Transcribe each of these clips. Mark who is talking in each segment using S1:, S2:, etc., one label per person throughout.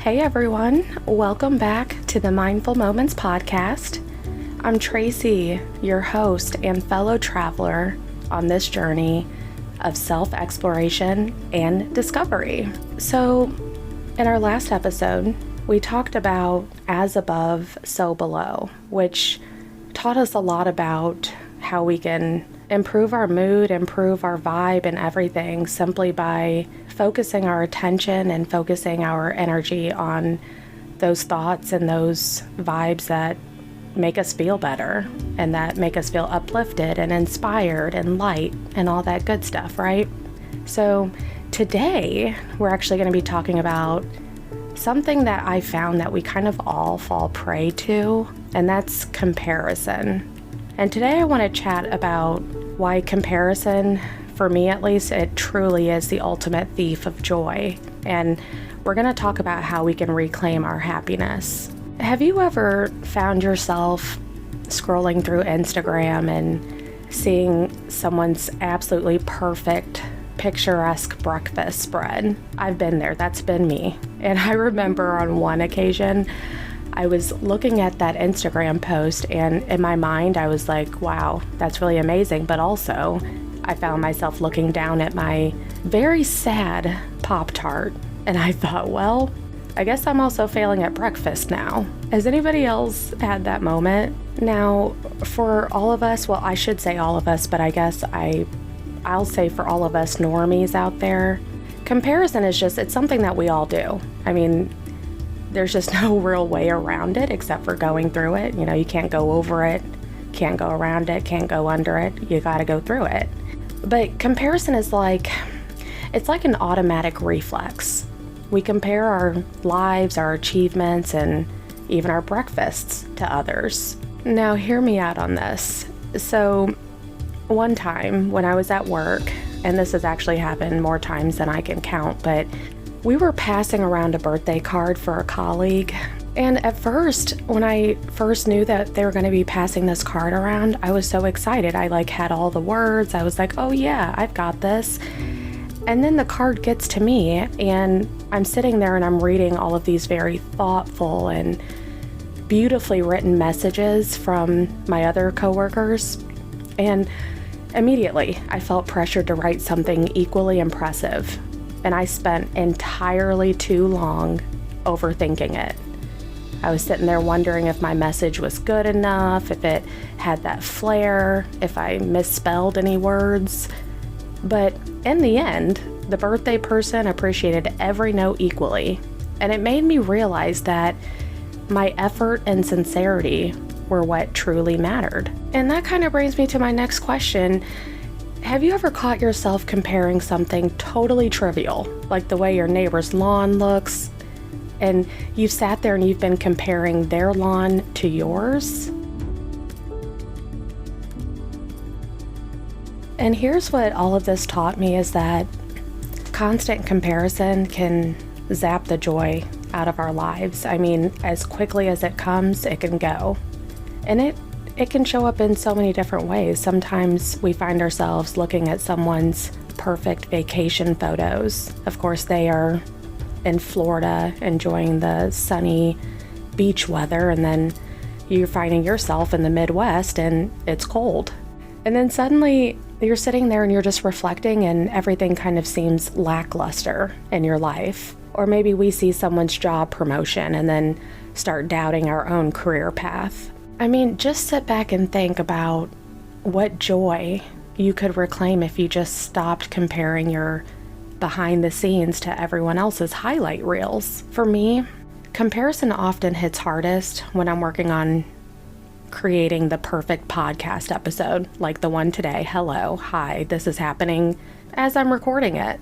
S1: Hey everyone, welcome back to the Mindful Moments podcast. I'm Tracy, your host and fellow traveler on this journey of self-exploration and discovery. So, in our last episode, we talked about as above, so below, which taught us a lot about how we can improve our mood, improve our vibe and everything simply by focusing our attention and focusing our energy on those thoughts and those vibes that make us feel better and that make us feel uplifted and inspired and light and all that good stuff, right? So today we're actually going to be talking about something that I found that we kind of all fall prey to, and that's comparison. And today I want to chat about why comparison, for me at least, it truly is the ultimate thief of joy. And we're going to talk about how we can reclaim our happiness. Have you ever found yourself scrolling through Instagram and seeing someone's absolutely perfect, picturesque breakfast spread? I've been there. That's been me. And I remember on one occasion, I was looking at that Instagram post and in my mind, I was like, wow, that's really amazing. But also, I found myself looking down at my very sad Pop-Tart. And I thought, well, I guess I'm also failing at breakfast now. Has anybody else had that moment? Now, for all of us, well, I should say all of us, but I guess I'll say for all of us normies out there, comparison is just, it's something that we all do. I mean, there's just no real way around it except for going through it. You know, you can't go over it, can't go around it, can't go under it. You got to go through it. But comparison is it's like an automatic reflex. We compare our lives, our achievements, and even our breakfasts to others. Now, hear me out on this. So, one time when I was at work, and this has actually happened more times than I can count, but we were passing around a birthday card for a colleague. And at first, when I first knew that they were going to be passing this card around, I was so excited. I had all the words. I was like, oh yeah, I've got this. And then the card gets to me and I'm sitting there and I'm reading all of these very thoughtful and beautifully written messages from my other coworkers. And immediately I felt pressured to write something equally impressive. And I spent entirely too long overthinking it. I was sitting there wondering if my message was good enough, if it had that flair, if I misspelled any words. But in the end, the birthday person appreciated every note equally. And it made me realize that my effort and sincerity were what truly mattered. And that kind of brings me to my next question. Have you ever caught yourself comparing something totally trivial, like the way your neighbor's lawn looks, and you've sat there and you've been comparing their lawn to yours? And here's what all of this taught me is that constant comparison can zap the joy out of our lives. I mean, as quickly as it comes, it can go. And it can show up in so many different ways. Sometimes we find ourselves looking at someone's perfect vacation photos. Of course, they are in Florida enjoying the sunny beach weather, and then you're finding yourself in the Midwest and it's cold. And then suddenly you're sitting there and you're just reflecting and everything kind of seems lackluster in your life. Or maybe we see someone's job promotion and then start doubting our own career path. I mean, just sit back and think about what joy you could reclaim if you just stopped comparing your behind the scenes to everyone else's highlight reels. For me, comparison often hits hardest when I'm working on creating the perfect podcast episode, like the one today. Hello, hi, this is happening as I'm recording it.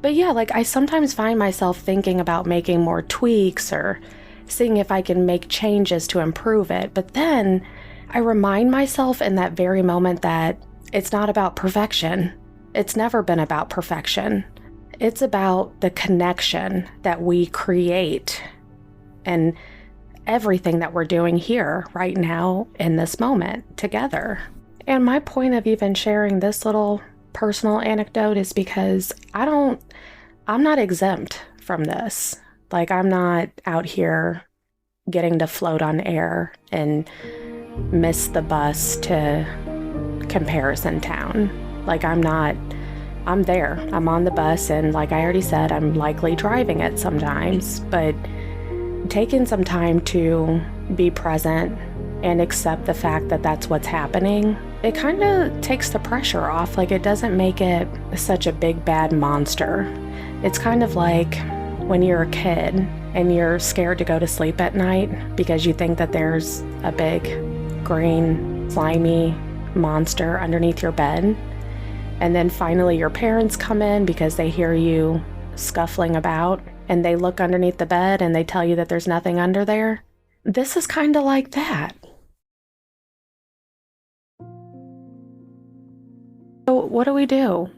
S1: But yeah, I sometimes find myself thinking about making more tweaks or seeing if I can make changes to improve it. But then I remind myself in that very moment that it's not about perfection. It's never been about perfection. It's about the connection that we create and everything that we're doing here right now in this moment together. And my point of even sharing this little personal anecdote is because I'm not exempt from this. Like, I'm not out here getting to float on air and miss the bus to comparison town. Like, I'm there. I'm on the bus, and like I already said, I'm likely driving it sometimes, but taking some time to be present and accept the fact that that's what's happening, it kind of takes the pressure off. Like, it doesn't make it such a big bad monster. It's kind of like when you're a kid and you're scared to go to sleep at night because you think that there's a big green slimy monster underneath your bed, and then finally your parents come in because they hear you scuffling about, and they look underneath the bed and they tell you that there's nothing under there. This is kind of like that. So what do?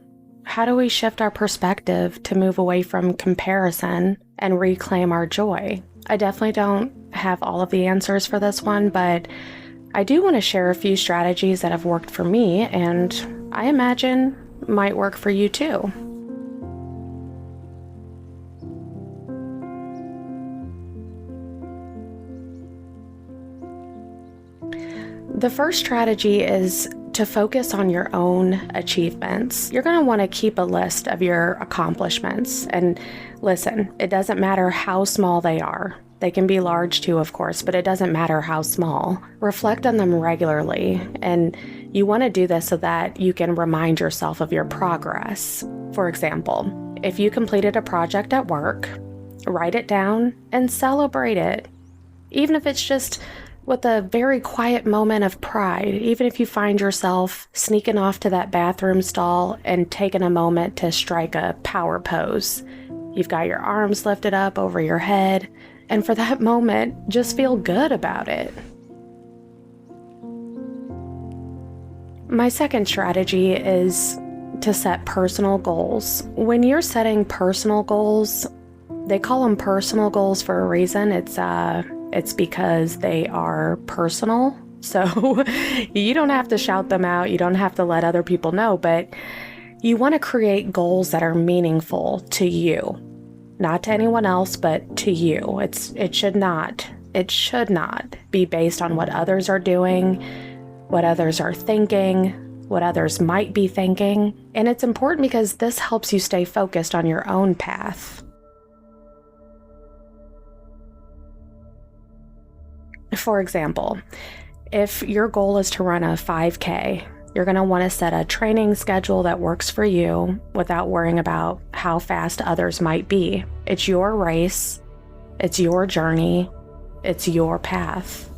S1: How do we shift our perspective to move away from comparison and reclaim our joy? I definitely don't have all of the answers for this one, but I do want to share a few strategies that have worked for me, and I imagine might work for you too. The first strategy is to focus on your own achievements. You're going to want to keep a list of your accomplishments. And listen, it doesn't matter how small they are. They can be large too, of course, but it doesn't matter how small. Reflect on them regularly. And you want to do this so that you can remind yourself of your progress. For example, if you completed a project at work, write it down and celebrate it. Even if it's just with a very quiet moment of pride, even if you find yourself sneaking off to that bathroom stall and taking a moment to strike a power pose. You've got your arms lifted up over your head, and for that moment, just feel good about it. My second strategy is to set personal goals. When you're setting personal goals, they call them personal goals for a reason. It's because they are personal. So you don't have to shout them out. You don't have to let other people know, but you want to create goals that are meaningful to you, not to anyone else, but to you. It should not be based on what others are doing, what others are thinking, what others might be thinking. And it's important because this helps you stay focused on your own path. For example, if your goal is to run a 5K, you're going to want to set a training schedule that works for you without worrying about how fast others might be. It's your race, it's your journey, it's your path.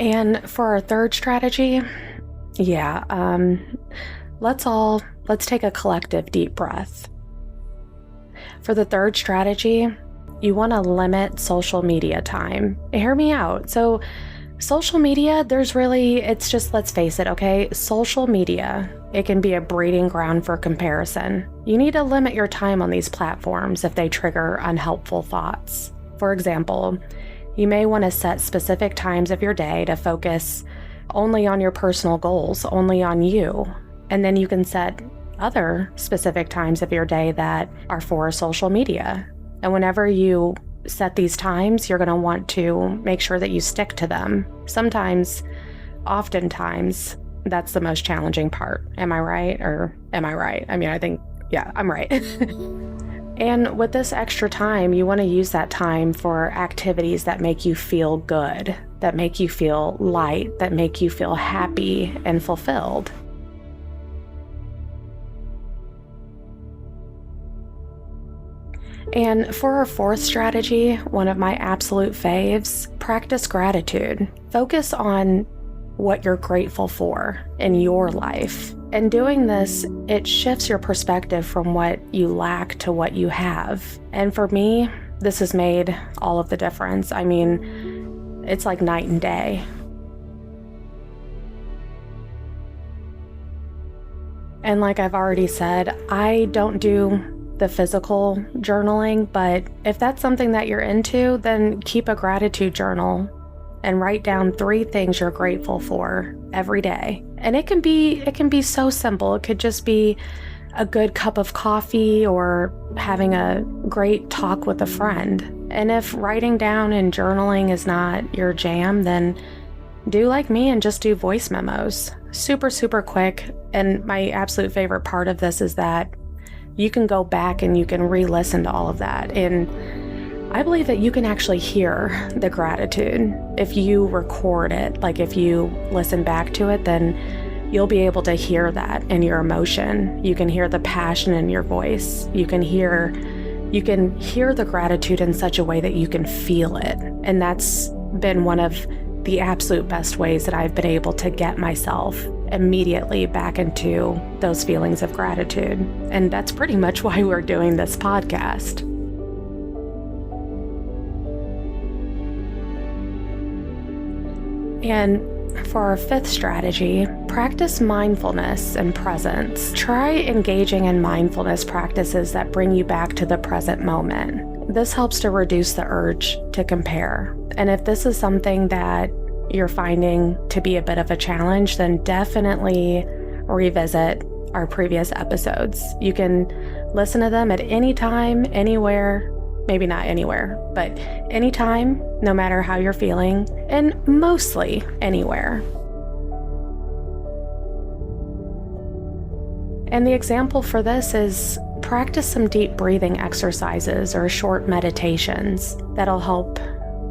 S1: And for our third strategy, let's take a collective deep breath. For the third strategy, you want to limit social media time. Hear me out. So social media, it's just, let's face it, okay? Social media, it can be a breeding ground for comparison. You need to limit your time on these platforms if they trigger unhelpful thoughts. For example, you may want to set specific times of your day to focus only on your personal goals, only on you. And then you can set other specific times of your day that are for social media. And whenever you set these times, you're going to want to make sure that you stick to them. Oftentimes, that's the most challenging part. Am I right? Or am I right? I mean, I'm right. And with this extra time, you want to use that time for activities that make you feel good, that make you feel light, that make you feel happy and fulfilled. And for our fourth strategy, one of my absolute faves, practice gratitude. Focus on what you're grateful for in your life. And doing this, it shifts your perspective from what you lack to what you have. And for me, this has made all of the difference. I mean, it's like night and day. And like I've already said, I don't do the physical journaling, but if that's something that you're into, then keep a gratitude journal and write down 3 things you're grateful for every day. And it can be so simple. It could just be a good cup of coffee or having a great talk with a friend. And if writing down and journaling is not your jam, then do like me and just do voice memos. Super, super quick. And my absolute favorite part of this is that you can go back and you can re-listen to all of that. And I believe that you can actually hear the gratitude if you record it. Like if you listen back to it, then you'll be able to hear that in your emotion. You can hear the passion in your voice. You can hear the gratitude in such a way that you can feel it. And that's been one of the absolute best ways that I've been able to get myself immediately back into those feelings of gratitude. And that's pretty much why we're doing this podcast. And for our fifth strategy, practice mindfulness and presence. Try engaging in mindfulness practices that bring you back to the present moment. This helps to reduce the urge to compare. And if this is something that you're finding to be a bit of a challenge, then definitely revisit our previous episodes. You can listen to them at any time, anywhere. Maybe not anywhere, but anytime, no matter how you're feeling, and mostly anywhere. And the example for this is practice some deep breathing exercises or short meditations that'll help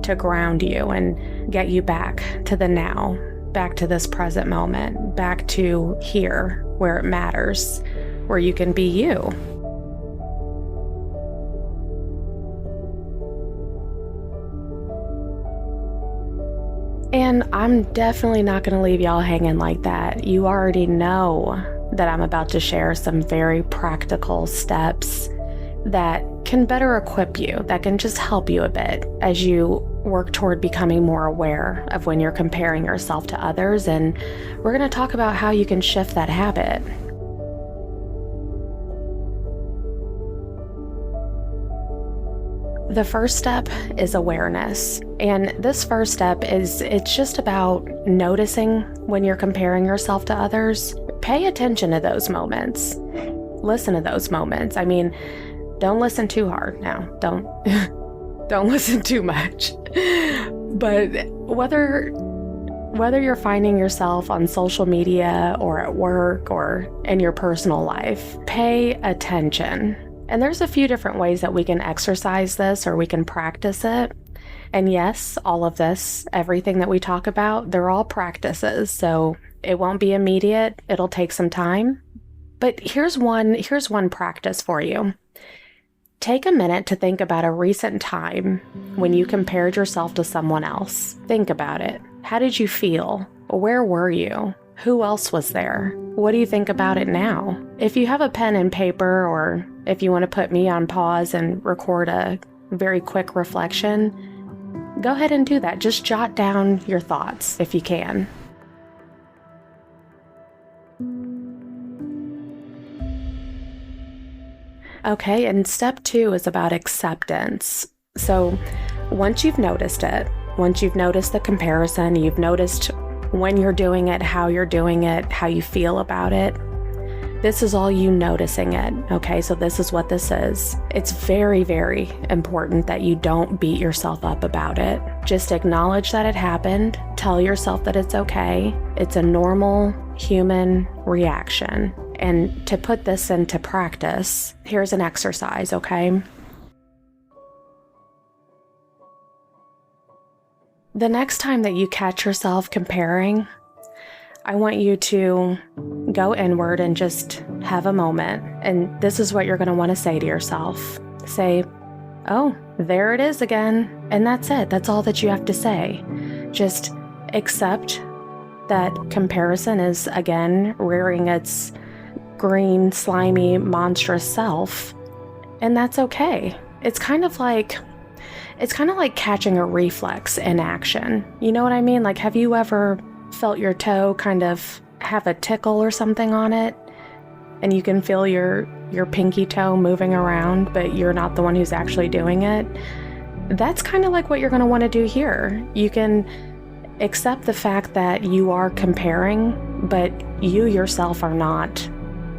S1: to ground you and get you back to the now, back to this present moment, back to here where it matters, where you can be you. And I'm definitely not going to leave y'all hanging like that. You already know that I'm about to share some very practical steps that can better equip you, that can just help you a bit as you work toward becoming more aware of when you're comparing yourself to others. And we're going to talk about how you can shift that habit. The first step is awareness. And this first step it's just about noticing when you're comparing yourself to others. Pay attention to those moments. Listen to those moments. I mean, don't listen too hard now. Don't listen too much. But whether you're finding yourself on social media or at work or in your personal life, pay attention. And there's a few different ways that we can exercise this or we can practice it. And yes, all of this, everything that we talk about, they're all practices. So it won't be immediate. It'll take some time. But here's one practice for you. Take a minute to think about a recent time when you compared yourself to someone else. Think about it. How did you feel? Where were you? Who else was there? What do you think about it now? If you have a pen and paper, or if you want to put me on pause and record a very quick reflection, go ahead and do that. Just jot down your thoughts if you can. Okay, and step 2 is about acceptance. So once you've noticed it, once you've noticed the comparison, you've noticed when you're doing it, how you're doing it, how you feel about it, this is all you noticing it. Okay, so this is what this is. It's very, very important that you don't beat yourself up about it. Just acknowledge that it happened. Tell yourself that it's okay. It's a normal human reaction. And to put this into practice, here's an exercise, okay? The next time that you catch yourself comparing, I want you to go inward and just have a moment. And this is what you're going to want to say to yourself. Say, oh, there it is again. And that's it. That's all that you have to say. Just accept that comparison is again rearing its green, slimy, monstrous self. And that's okay. It's kind of like catching a reflex in action. You know what I mean? Like, have you ever felt your toe kind of have a tickle or something on it? And you can feel your pinky toe moving around, but you're not the one who's actually doing it. That's kind of like what you're going to want to do here. You can accept the fact that you are comparing, but you yourself are not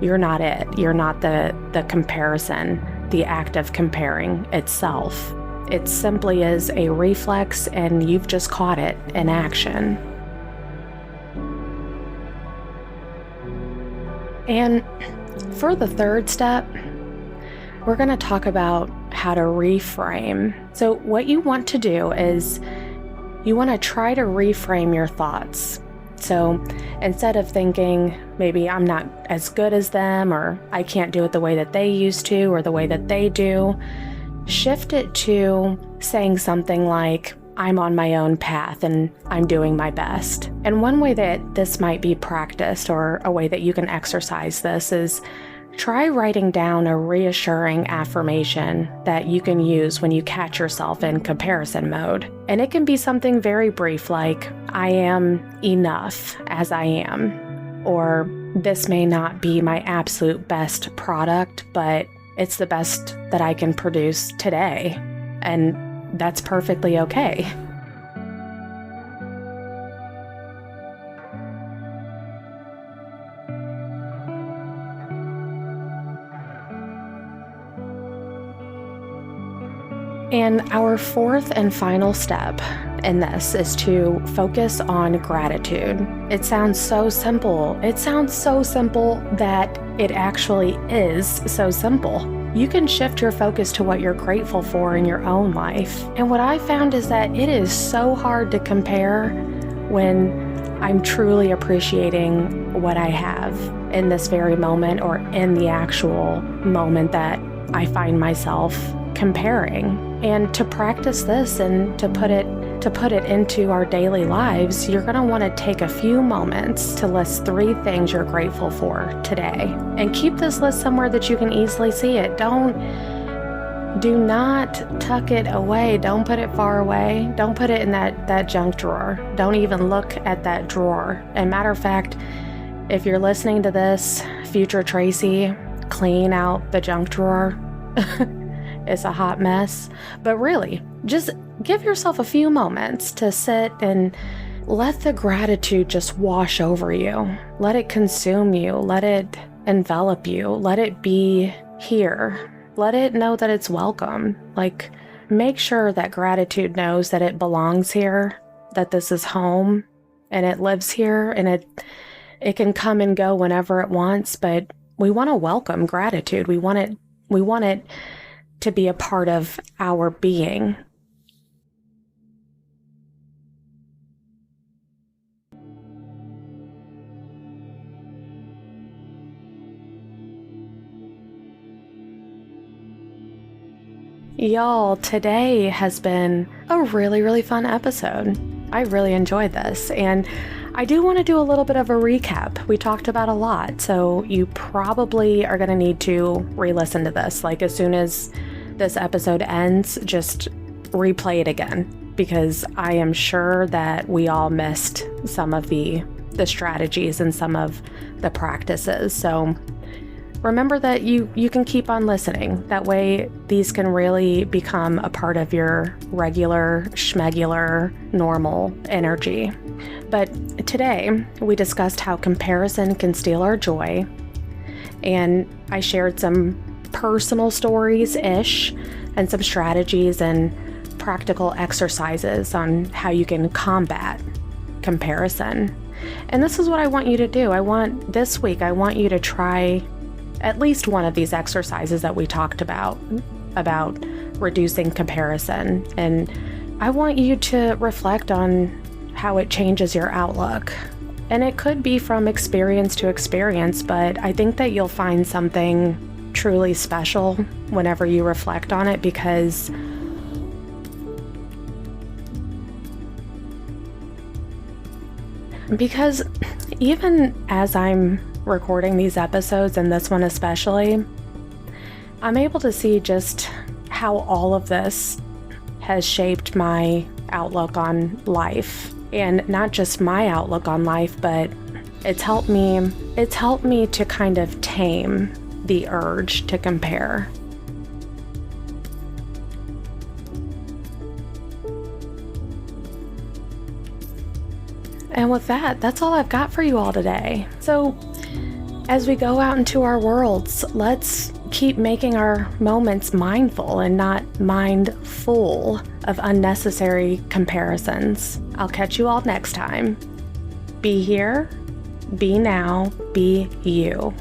S1: You're not it. You're not the comparison, the act of comparing itself. It simply is a reflex, and you've just caught it in action. And for the third step, we're going to talk about how to reframe. So what you want to do is you want to try to reframe your thoughts. So instead of thinking, maybe I'm not as good as them, or I can't do it the way that they used to, or the way that they do, shift it to saying something like, I'm on my own path and I'm doing my best. And one way that this might be practiced, or a way that you can exercise this, is try writing down a reassuring affirmation that you can use when you catch yourself in comparison mode. And it can be something very brief like, I am enough as I am, or this may not be my absolute best product, but it's the best that I can produce today, and that's perfectly okay. And our fourth and final step in this is to focus on gratitude. It sounds so simple. It sounds so simple that it actually is so simple. You can shift your focus to what you're grateful for in your own life. And what I found is that it is so hard to compare when I'm truly appreciating what I have in this very moment, or in the actual moment that I find myself comparing. And to practice this and to put it into our daily lives, you're going to want to take a few moments to list 3 things you're grateful for today. And keep this list somewhere that you can easily see it. Do not tuck it away. Don't put it far away. Don't put it in that junk drawer. Don't even look at that drawer. And matter of fact, if you're listening to this, future Tracy, clean out the junk drawer. It's a hot mess. But really, just give yourself a few moments to sit and let the gratitude just wash over you. Let it consume you. Let it envelop you. Let it be here. Let it know that it's welcome. Like, make sure that gratitude knows that it belongs here, that this is home, and it lives here, and it can come and go whenever it wants, but we want to welcome gratitude. We want it to be a part of our being. Y'all, today has been a really, really fun episode. I really enjoyed this, and I do want to do a little bit of a recap. We talked about a lot, so you probably are going to need to re-listen to this. Like, as soon as this episode ends, just replay it again, because I am sure that we all missed some of the strategies and some of the practices. So remember that you can keep on listening. That way, these can really become a part of your regular, schmegular, normal energy. But today, we discussed how comparison can steal our joy, and I shared some personal stories-ish and some strategies and practical exercises on how you can combat comparison. And this is what I want you to do. This week, I want you to try at least one of these exercises that we talked about reducing comparison. And I want you to reflect on how it changes your outlook. And it could be from experience to experience, but I think that you'll find something truly special whenever you reflect on it, because even as I'm recording these episodes, and this one especially, I'm able to see just how all of this has shaped my outlook on life. And not just my outlook on life, but it's helped me to kind of tame the urge to compare. And with that, that's all I've got for you all today. So As we go out into our worlds, let's keep making our moments mindful and not mindful of unnecessary comparisons. I'll catch you all next time. Be here, be now, be you.